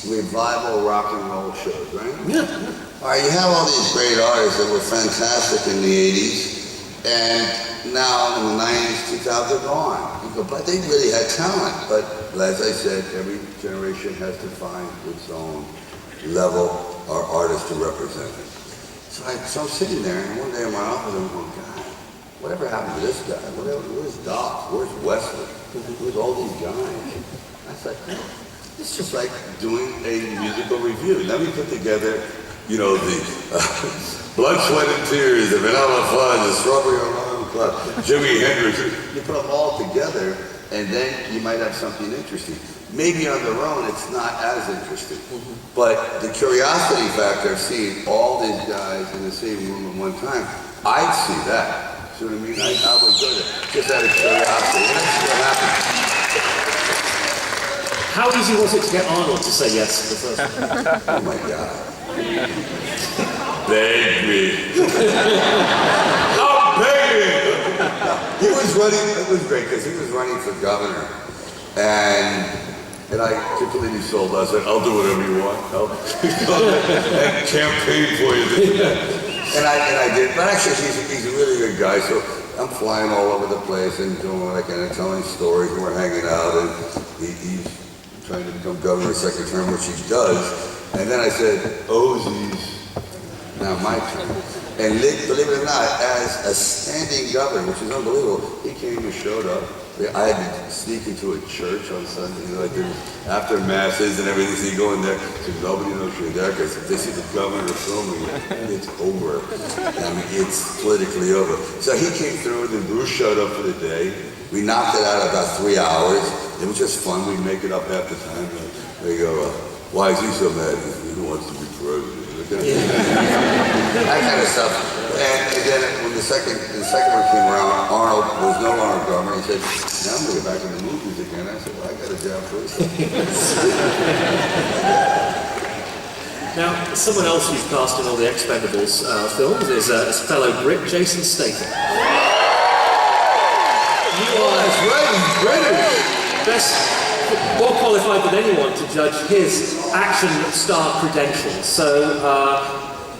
revival rock and roll shows, right? Yeah. All right, you have all these great artists that were fantastic in the 80s, and now in the 90s, 2000s, they're gone. You go, but they really had talent. But as I said, every generation has to find its own level or artist to represent it. So I'm sitting there, and one day in my office, I'm going, God, whatever happened to this guy? Where's Doc? Where's Wesley? Where's all these guys? I said, it's just like doing a musical review. Let me put together, you know, the Blood, Sweat, and Tears, the Vanilla Fudge, the Strawberry Alarm Clock, Jimi Hendrix. You put them all together, and then you might have something interesting. Maybe on their own, it's not as interesting. But the curiosity factor of seeing all these guys in the same room at one time, I'd see that. See what I mean? I would go there, just out of curiosity. And that's what happened. How easy was it to get Arnold to say yes to the first one? Oh my God. Beg me. I'm begging. He was running, it was great because he was running for governor. And I completely sold. I said, I'll do whatever you want. And campaign for you. And I did. But actually, he's a really good guy. So I'm flying all over the place and doing what I can and telling stories. And we're hanging out. And he's trying to become governor second term, which he does. And then I said, Ozzy's now my turn. And believe it or not, as a standing governor, which is unbelievable, he came and showed up. I had to sneak into a church on Sunday, you know, like after masses and everything, so you go in there, so nobody knows you're there, because if they see the governor filming it, it's over. I mean, it's politically over. So he came through, and then Bruce showed up for the day. We knocked it out in about 3 hours. It was just fun. We'd make it up half the time. They go, why is he so mad? He wants to be president. That kind of stuff. And then when the second one came around, Arnold was no longer governor. He said, now I'm going to get back in the movies again. I said, well, I got a job first. Now, someone else who's cast in all the Expendables films is a fellow Brit, Jason Statham. That's right, he's British. Best, more qualified than anyone to judge his action star credentials. So,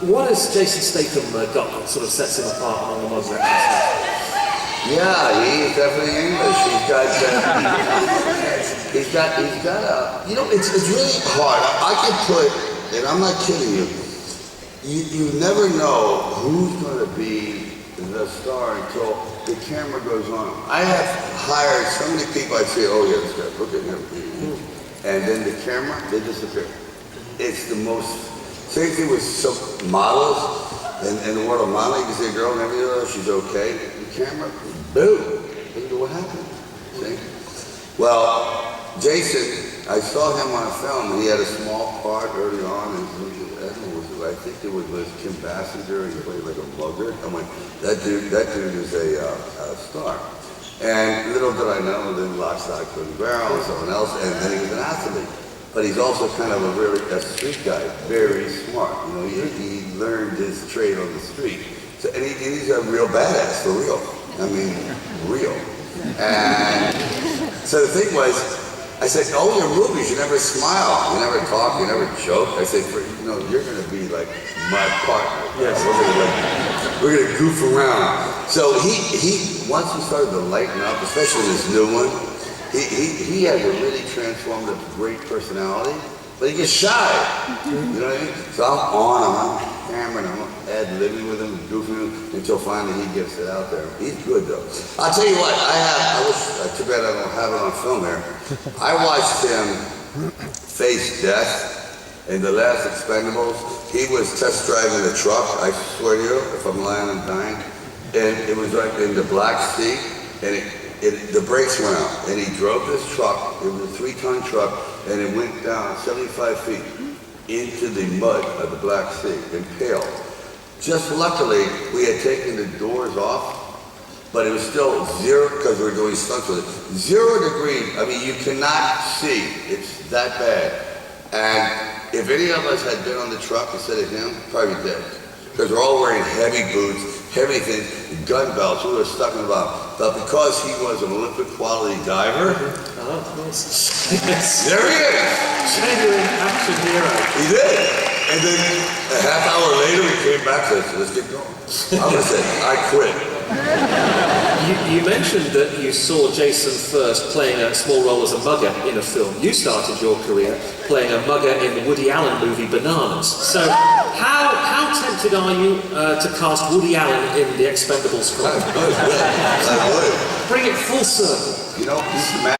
what has Jason Statham got that sort of sets him apart among the modern action stars? Yeah, he's definitely English. He's got a, you know, it's really hard. I can put, and I'm not kidding you, you never know who's going to be the star until the camera goes on. I have hired so many people, I'd say, oh yeah, this guy, look at him. And then the camera, they disappear. It's the most, same thing with some models, and the world of modeling, you see a girl and everything, she's okay. The camera, boom. And you go, what happened? See? Well, Jason, I saw him on a film, and he had a small part early on, and I think it was Kim Basinger, he played like a mugger. I'm like, that dude is a star. And little did I know, then Lock, Stock, Two Barrel, someone else, and then he was an athlete. But he's also kind of a street guy, very smart. You know, he learned his trade on the street. So, and he's a real badass, for real. I mean, real. And so the thing was, I said, all your movies, you never smile, you never talk, you never joke. I said, you know, you're going to be like my partner. Yes. We're going to goof around. So he once he started to lighten up, especially this new one, he had a really transformative, great personality, but he gets shy. You know what I mean? So I'm on camera, and I'm ad-libbing with him, goofing him, until finally he gets it out there. He's good though. I'll tell you what, too bad I don't have it on film here. I watched him face death in the last Expendables. He was test driving the truck, I swear to you, if I'm lying, I'm dying. And it was like in the Black Sea, and the brakes went out, and he drove this truck, it was a 3-ton truck, and it went down 75 feet into the mud of the Black Sea, impaled. Just luckily, we had taken the doors off, but it was still 0, because we were doing stunts with it, 0 degrees. I mean, you cannot see. It's that bad. And if any of us had been on the truck instead of him, probably dead. Because we're all wearing heavy boots, heavy things, gun belts, we were stuck in the bottom. But because he was an Olympic quality diver, yes. there he is. Genuine action action hero. He did. And then a half hour later, he came back and said, let's get going. I would have said, I quit. You mentioned that you saw Jason first playing a small role as a mugger in a film. You started your career playing a mugger in the Woody Allen movie Bananas. So how tempted are you to cast Woody Allen in the Expendables film? I would. Bring it full circle. You know, he's mad.